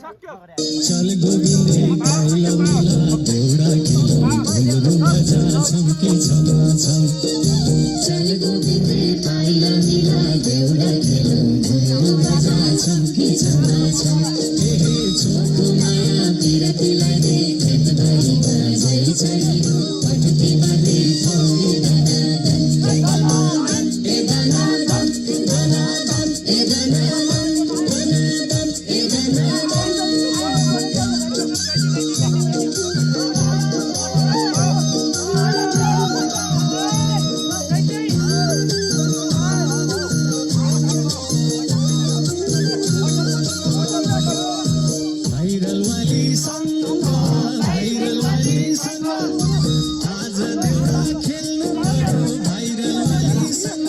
चल गोविंदे पाइला मिला देउडा खेलौँ ढुङ्गु बजा छम्के छमाछम चल गोविंदे पाइला मिला देउडा खेलौँ ढुङ्गु बजा छम्के छमाछम हे छोटो माया पिरतीलाई दे खेत भरि बजै छैन पटुकी बाँधे पौडी दनादन ए दनादन ए दनादन ए दनादन दनादन ए दनादन भाइरल वालीसँग आज देउडा खेल्नु पर्यो भाइरल वालीसँग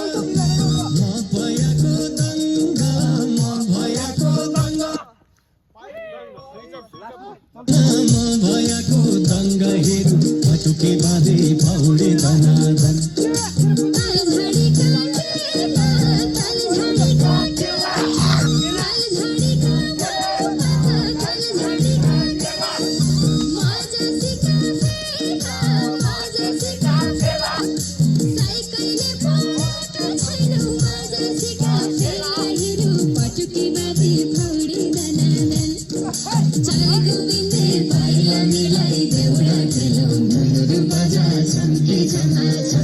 म भयाको दङ्गा हेरु पटुकी बाँधे पौडी दनादन चल गोविंदे पाइला मिलाई देउडा खेलौँ ढुङ्गु बजा छम्के छमाछम